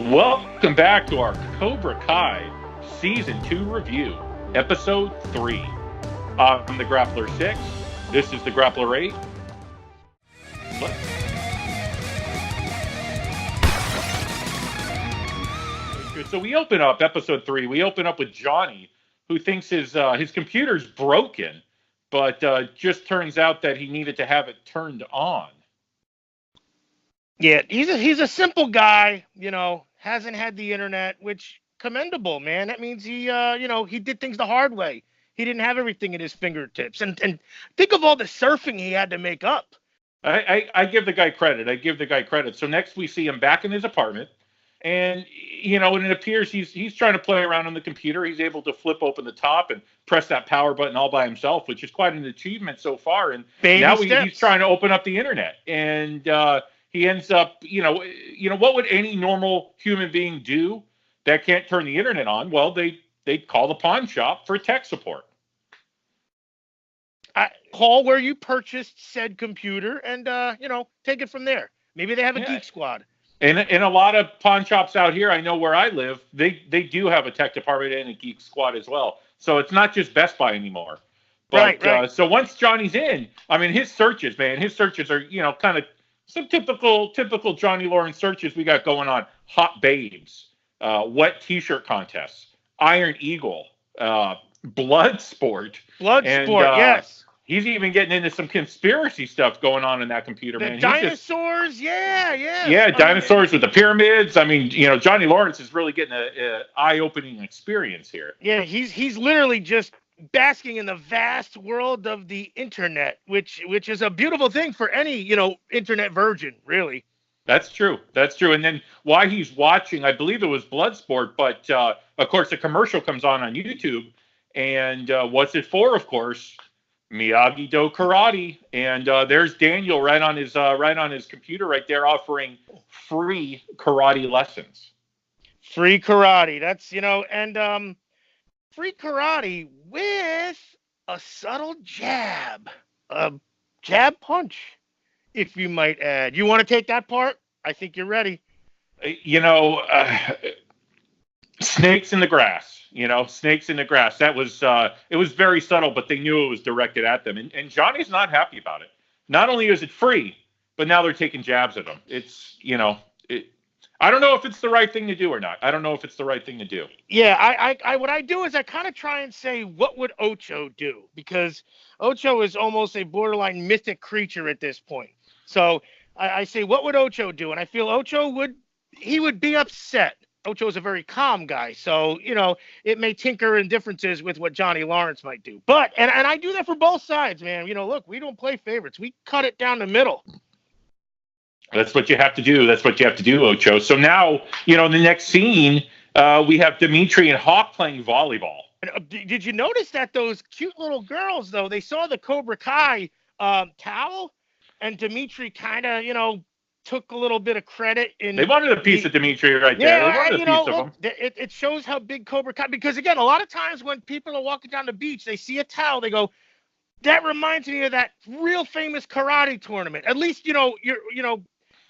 Welcome back to our Cobra Kai Season 2 review, Episode 3. I'm the Grappler 6. This is the Grappler 8. So we open up Episode 3. We open up with Johnny, who thinks his computer's broken, but just turns out that he needed to have it turned on. Yeah, he's a simple guy, hasn't had the internet, which commendable, man. That means he did things the hard way. He didn't have everything at his fingertips. And think of all the surfing he had to make up. I give the guy credit. I give the guy credit. So next we see him back in his apartment, and and it appears he's trying to play around on the computer. He's able to flip open the top and press that power button all by himself, which is quite an achievement so far. And now he's trying to open up the internet, and he ends up, what would any normal human being do that can't turn the internet on? Well, they call the pawn shop for tech support. Call where you purchased said computer and, take it from there. Maybe they have a geek squad. And in a lot of pawn shops out here, I know where I live, they do have a tech department and a geek squad as well. So it's not just Best Buy anymore. But, right. So once Johnny's in, I mean, his searches are, kind of some typical Johnny Lawrence searches we got going on. Hot babes, wet t-shirt contests, Iron Eagle, Bloodsport. Yes. He's even getting into some conspiracy stuff going on in that computer, man. Dinosaurs, yeah. Yeah, dinosaurs with the pyramids. I mean, Johnny Lawrence is really getting an eye-opening experience here. Yeah, he's literally just basking in the vast world of the internet, which is a beautiful thing for any, internet virgin, really. That's true. And then while he's watching, I believe it was Bloodsport, but of course the commercial comes on YouTube, and what's it for? Of course, Miyagi-Do karate, and there's Daniel right on his computer right there offering free karate lessons. Free karate. That's and free karate with a subtle jab, a jab punch, if you might add. You want to take that part? I think you're ready. Snakes in the grass. Snakes in the grass. That was it was very subtle, but they knew it was directed at them. And Johnny's not happy about it. Not only is it free, but now they're taking jabs at him. It's, I don't know if it's the right thing to do or not. Yeah, I what I do is I kind of try and say, what would Ocho do? Because Ocho is almost a borderline mythic creature at this point. So I say, what would Ocho do? And I feel Ocho would be upset. Ocho is a very calm guy, so, it may tinker in differences with what Johnny Lawrence might do. But, and I do that for both sides, man. Look, we don't play favorites. We cut it down the middle. That's what you have to do. Ocho. So now, in the next scene, we have Dimitri and Hawk playing volleyball. Did you notice that those cute little girls, though, they saw the Cobra Kai towel, and Dimitri kind of, took a little bit of credit in. They wanted a piece of Dimitri right there. They wanted a piece of him. It shows how big Cobra Kai. Because again, a lot of times when people are walking down the beach, they see a towel, they go, "That reminds me of that real famous karate tournament." At least you're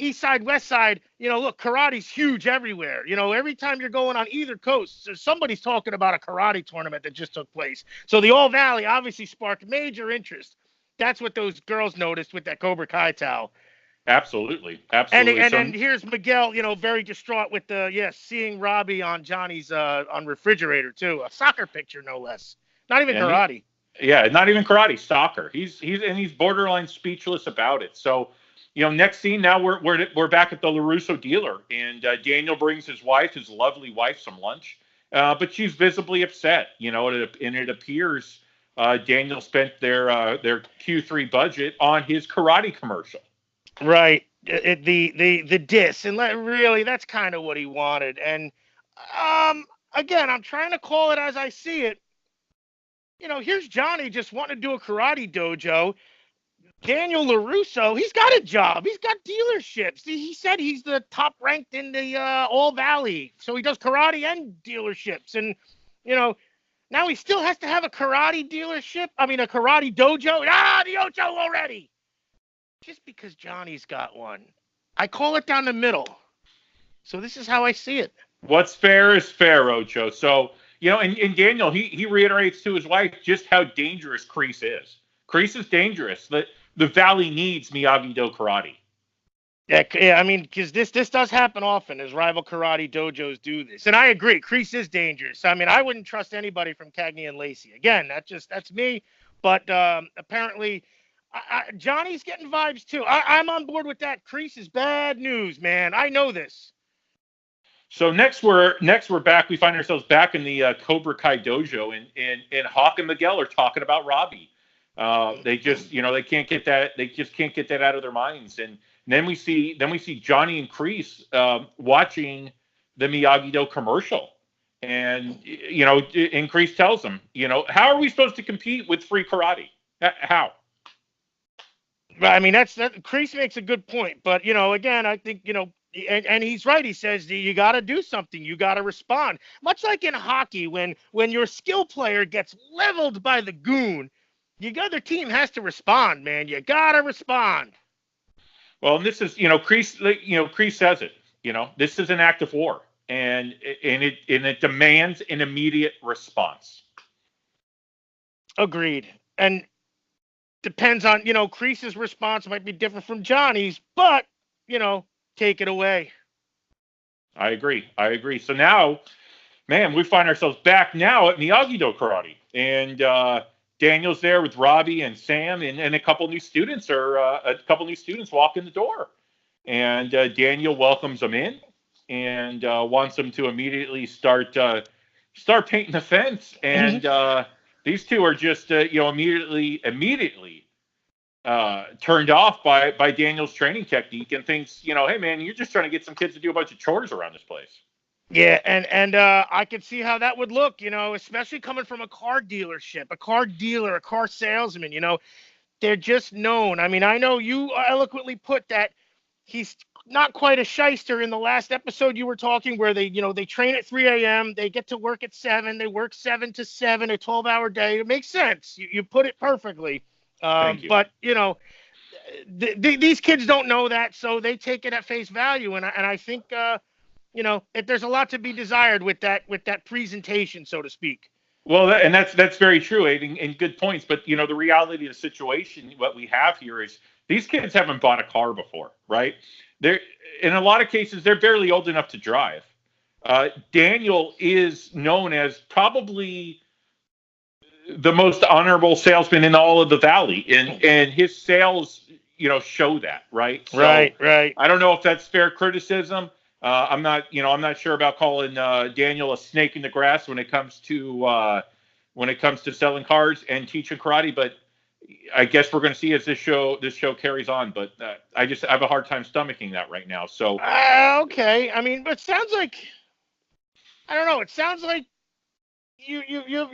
East Side, West Side. Look, karate's huge everywhere. Every time you're going on either coast, somebody's talking about a karate tournament that just took place. So the All Valley obviously sparked major interest. That's what those girls noticed with that Cobra Kai towel. Absolutely. And here's Miguel, very distraught with seeing Robbie on Johnny's on refrigerator too, a soccer picture no less. Not even karate. Not even karate, soccer. He's borderline speechless about it. So, next scene now we're back at the LaRusso dealer, and Daniel brings his lovely wife, some lunch, but she's visibly upset. And it appears Daniel spent their Q3 budget on his karate commercial. Right, the diss, and really that's kind of what he wanted. And again, I'm trying to call it as I see it. Here's Johnny just wanting to do a karate dojo. Daniel LaRusso, he's got a job. He's got dealerships. He said he's the top ranked in the All Valley, so he does karate and dealerships. And now he still has to have a karate dealership. I mean, a karate dojo. The Ocho already. Just because Johnny's got one. I call it down the middle. So this is how I see it. What's fair is fair, Ocho. So, and Daniel, he reiterates to his wife just how dangerous Kreese is. Kreese is dangerous. The Valley needs Miyagi-Do karate. Yeah, I mean, because this does happen often as rival karate dojos do this. And I agree, Kreese is dangerous. I mean, I wouldn't trust anybody from Cagney and Lacey. Again, that's me. But apparently, Johnny's getting vibes too. I'm on board with that. Kreese is bad news, man. I know this. So next we're back. We find ourselves back in the Cobra Kai dojo, and Hawk and Miguel are talking about Robbie. They just they can't get that. They just can't get that out of their minds. And then we see Johnny and Kreese watching the Miyagi-Do commercial, and and Kreese tells them, how are we supposed to compete with free karate? How? I mean, that Kreese makes a good point, but again, I think and he's right. He says you got to do something. You got to respond. Much like in hockey, when your skill player gets leveled by the goon, the other team has to respond. Man, you got to respond. Well, and this is Kreese says it. This is an act of war, and it demands an immediate response. Agreed. And depends on Kreese's response might be different from Johnny's, but take it away. I agree. So now, man, we find ourselves back now at Miyagi-Do karate, and Daniel's there with Robbie and Sam, and a couple new students walk in the door, and Daniel welcomes them in and wants them to immediately start painting the fence, and these two are just immediately turned off by Daniel's training technique and thinks, hey man, you're just trying to get some kids to do a bunch of chores around this place. Yeah, and I could see how that would look, especially coming from a car dealership, a car dealer, a car salesman, they're just known. I mean, I know you eloquently put that he's not quite a shyster. In the last episode you were talking where they train at 3 a.m., they get to work at 7, they work 7 to 7, a 12-hour day. It makes sense. You put it perfectly. Thank you. But, these kids don't know that, so they take it at face value. And I think, there's a lot to be desired with that presentation, so to speak. Well, that's very true, Aiden, and good points. But, the reality of the situation, what we have here is these kids haven't bought a car before, right? They're, in a lot of cases, they're barely old enough to drive. Daniel is known as probably the most honorable salesman in all of the Valley, and his sales, show that, right? So, right. I don't know if that's fair criticism. I'm not sure about calling Daniel a snake in the grass when it comes to selling cars and teaching karate, but I guess we're going to see as this show carries on. But I have a hard time stomaching that right now. So okay, I mean, but it sounds like, I don't know. It sounds like you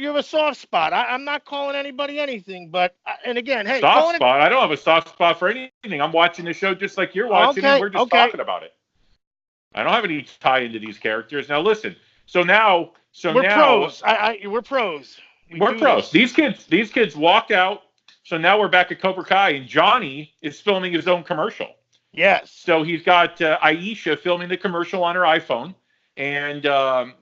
have a soft spot. I'm not calling anybody anything, but and again, hey, soft spot. I don't have a soft spot for anything. I'm watching the show just like you're watching, and we're just talking about it. I don't have any tie into these characters. Now listen. We're pros. We're pros. We're pros. These kids walked out. So now we're back at Cobra Kai, and Johnny is filming his own commercial. Yes. So he's got Aisha filming the commercial on her iPhone, and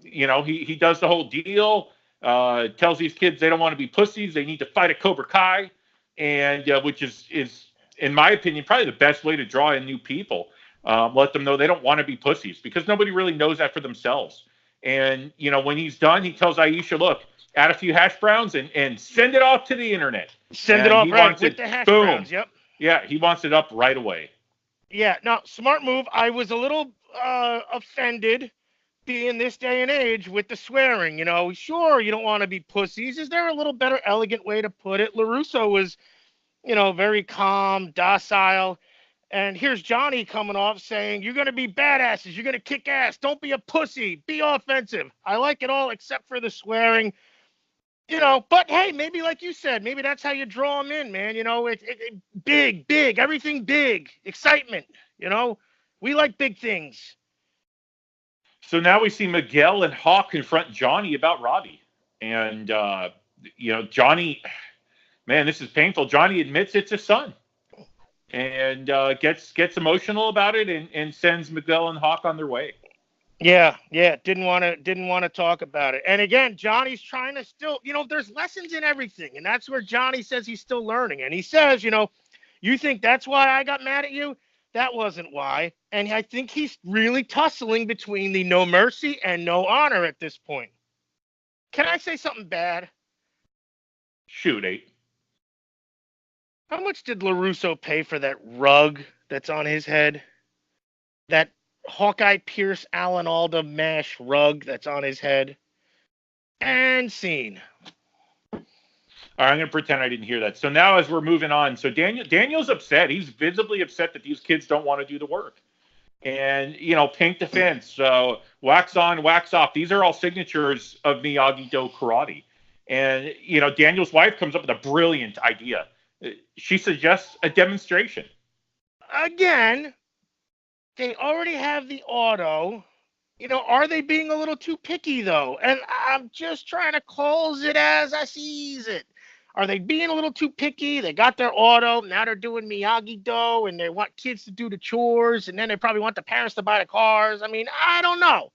he does the whole deal. Tells these kids they don't want to be pussies. They need to fight at Cobra Kai, and which is in my opinion probably the best way to draw in new people. Let them know they don't want to be pussies because nobody really knows that for themselves. And when he's done, he tells Aisha, "Look, add a few hash browns and send it off to the internet." Send it off right with the hash browns. Yep. Yeah, he wants it up right away. Yeah. Now, smart move. I was a little offended, being this day and age, with the swearing. Sure, you don't want to be pussies. Is there a little better, elegant way to put it? LaRusso was, very calm, docile. And here's Johnny coming off saying, you're going to be badasses. You're going to kick ass. Don't be a pussy. Be offensive. I like it all except for the swearing. But hey, maybe like you said, maybe that's how you draw them in, man. Big, everything big, excitement. We like big things. So now we see Miguel and Hawk confront Johnny about Robbie. And, Johnny, man, this is painful. Johnny admits it's his son. And gets emotional about it and sends Miguel and Hawk on their way. Yeah, yeah, didn't want to talk about it. And again, Johnny's trying to still, there's lessons in everything, and that's where Johnny says he's still learning. And he says, you think that's why I got mad at you? That wasn't why. And I think he's really tussling between the no mercy and no honor at this point. Can I say something bad? Shoot, 8. How much did LaRusso pay for that rug that's on his head? That Hawkeye Pierce Alan Alda mash rug that's on his head. And scene. All right, I'm going to pretend I didn't hear that. So now as we're moving on, so Daniel's upset. He's visibly upset that these kids don't want to do the work. And, paint the fence, wax on, wax off. These are all signatures of Miyagi-Do karate. And, Daniel's wife comes up with a brilliant idea. She suggests a demonstration. Again, they already have the auto. Are they being a little too picky, though? And I'm just trying to close it as I sees it. Are they being a little too picky? They got their auto. Now they're doing Miyagi-Do, and they want kids to do the chores, and then they probably want the parents to buy the cars. I mean, I don't know.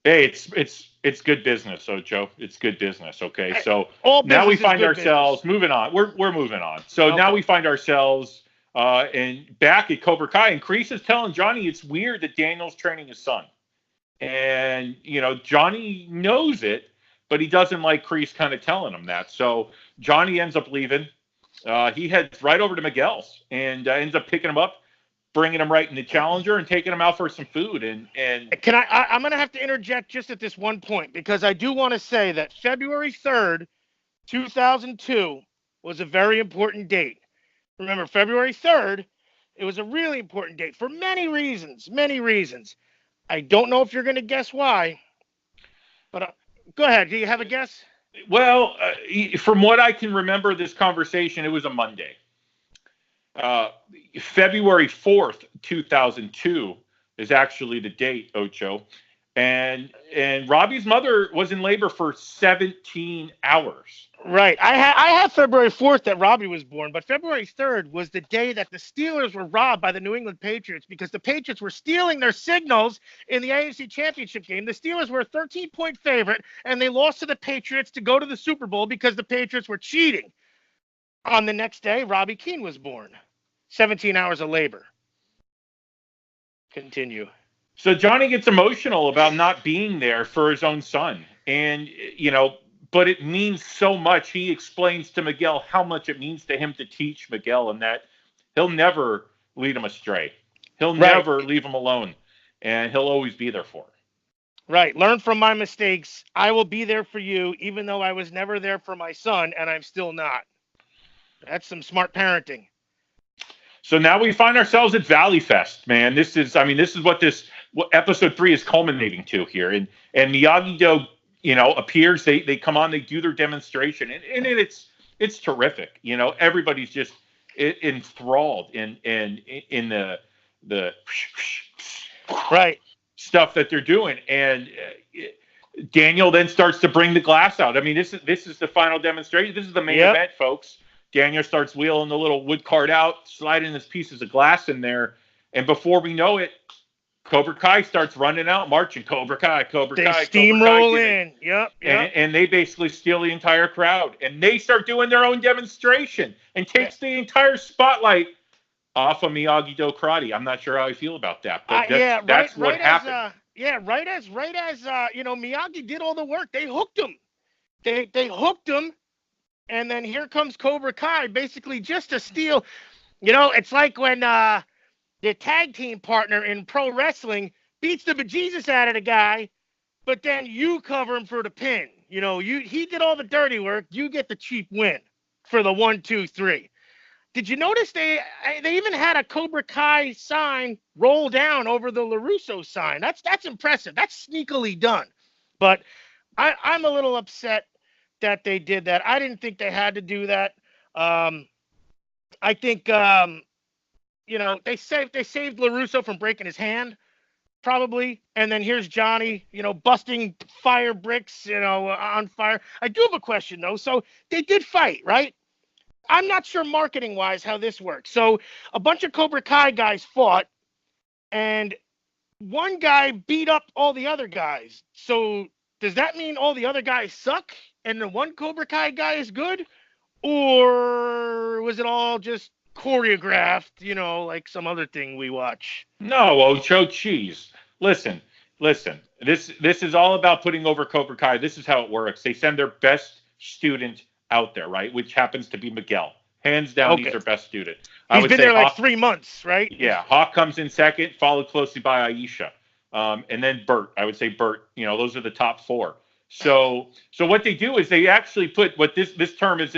Hey, it's good business, Ocho. It's good business. Okay, so all now we find business. ourselves moving on. We're moving on. So now we find ourselves and back at Cobra Kai, and Kreese is telling Johnny it's weird that Daniel's training his son, and Johnny knows it, but he doesn't like Kreese kind of telling him that. So Johnny ends up leaving. He heads right over to Miguel's and ends up picking him up, bringing him right in the Challenger and taking him out for some food. And can I'm going to have to interject just at this one point, because I do want to say that February 3rd, 2002 was a very important date. Remember, February 3rd, it was a really important date for many reasons. I don't know if you're going to guess why, but go ahead. Do you have a guess? Well, from what I can remember this conversation, it was a Monday. February 4th, 2002 is actually the date, Ocho. And Robbie's mother was in labor for 17 hours. Right. I have February 4th that Robbie was born, but February 3rd was the day that the Steelers were robbed by the New England Patriots because the Patriots were stealing their signals in the AFC Championship game. The Steelers were a 13-point favorite, and they lost to the Patriots to go to the Super Bowl because the Patriots were cheating. On the next day, Robbie Keane was born. 17 hours of labor. Continue. So Johnny gets emotional about not being there for his own son. And, but it means so much. He explains to Miguel how much it means to him to teach Miguel, and that he'll never lead him astray. He'll never leave him alone, and he'll always be there for him. Right. Learn from my mistakes. I will be there for you, even though I was never there for my son, and I'm still not. That's some smart parenting. So now we find ourselves at Valley Fest, man. This is what episode 3 is culminating to here. And Miyagi-Do, appears. They come on, they do their demonstration, and it's terrific. Everybody's just enthralled in the right stuff that they're doing. And Daniel then starts to bring the glass out. I mean, this is the final demonstration. This is the main event, folks. Daniel starts wheeling the little wood cart out, sliding his pieces of glass in there, and before we know it, Cobra Kai starts running out, marching. Cobra Kai. They steamroll in. Yep. And they basically steal the entire crowd, and they start doing their own demonstration and takes the entire spotlight off of Miyagi-Do karate. I'm not sure how I feel about that, but that's what happened. Right as Miyagi did all the work. They hooked him. They hooked him. And then here comes Cobra Kai, basically just to steal. It's like when the tag team partner in pro wrestling beats the bejesus out of the guy, but then you cover him for the pin. He did all the dirty work. You get the cheap win for the 1, 2, 3. Did you notice they even had a Cobra Kai sign roll down over the LaRusso sign? That's impressive. That's sneakily done. But I'm a little upset that they did that. I didn't think they had to do that. I think they saved LaRusso from breaking his hand, probably. And then here's Johnny, busting fire bricks, on fire. I do have a question though. So they did fight, right? I'm not sure marketing wise how this works. So a bunch of Cobra Kai guys fought, and one guy beat up all the other guys. So does that mean all the other guys suck and the one Cobra Kai guy is good? Or was it all just choreographed, like some other thing we watch? No, Ocho Cheese. Listen, listen. This is all about putting over Cobra Kai. This is how it works. They send their best student out there, right? Which happens to be Miguel. Hands down, Okay. he's their best student. He's been there like 3 months, right? Yeah, Hawk comes in second, followed closely by Aisha, and then Bert. I would say Bert. Those are the top four. So what they do is they actually put what this term is.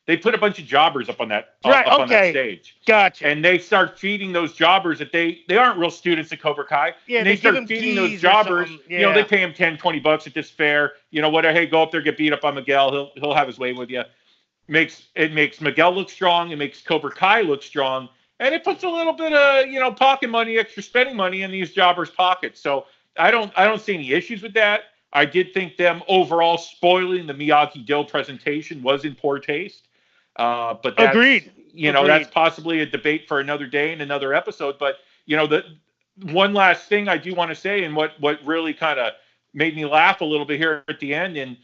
They put a bunch of jobbers up on that on that stage. Gotcha. And they start feeding those jobbers that they aren't real students at Cobra Kai. Yeah, and they start feeding those jobbers. Yeah. They pay him $10-$20 at this fair. Hey, go up there, get beat up by Miguel. He'll have his way with you. It makes Miguel look strong. It makes Cobra Kai look strong. And it puts a little bit of, pocket money, extra spending money in these jobbers' pockets. So I don't see any issues with that. I did think them overall spoiling the Miyagi-Do presentation was in poor taste. But that's, Agreed. That's possibly a debate for another day and another episode. But, the one last thing I do want to say, and what really kind of made me laugh a little bit here at the end, and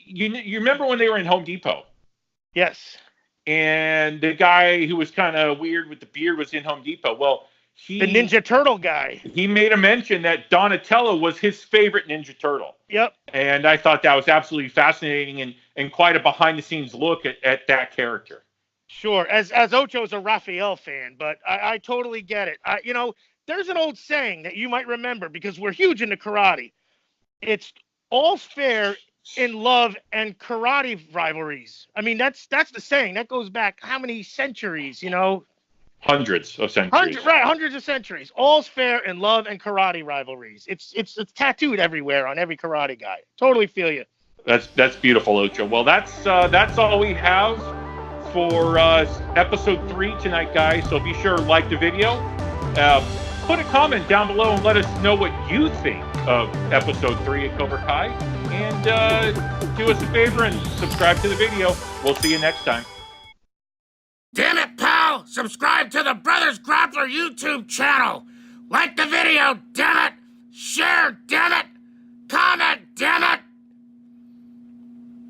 you remember when they were in Home Depot? Yes. And the guy who was kind of weird with the beard was in Home Depot. Well, the Ninja Turtle guy. He made a mention that Donatello was his favorite Ninja Turtle. Yep. And I thought that was absolutely fascinating and quite a behind-the-scenes look at that character. Sure. As Ocho's a Raphael fan, but I totally get it. There's an old saying that you might remember because we're huge into karate. It's all fair in love and karate rivalries. I mean, that's the saying. That goes back how many centuries, Hundreds of centuries. Hundreds of centuries. All's fair in love and karate rivalries. It's tattooed everywhere on every karate guy. Totally feel you. That's beautiful, Ocho. Well, that's all we have for episode 3 tonight, guys. So be sure to like the video. Put a comment down below and let us know what you think of episode 3 of Cobra Kai. And do us a favor and subscribe to the video. We'll see you next time. Damn it, pal! Subscribe to the Brothers Grappler YouTube channel! Like the video, damn it! Share, damn it! Comment, damn it!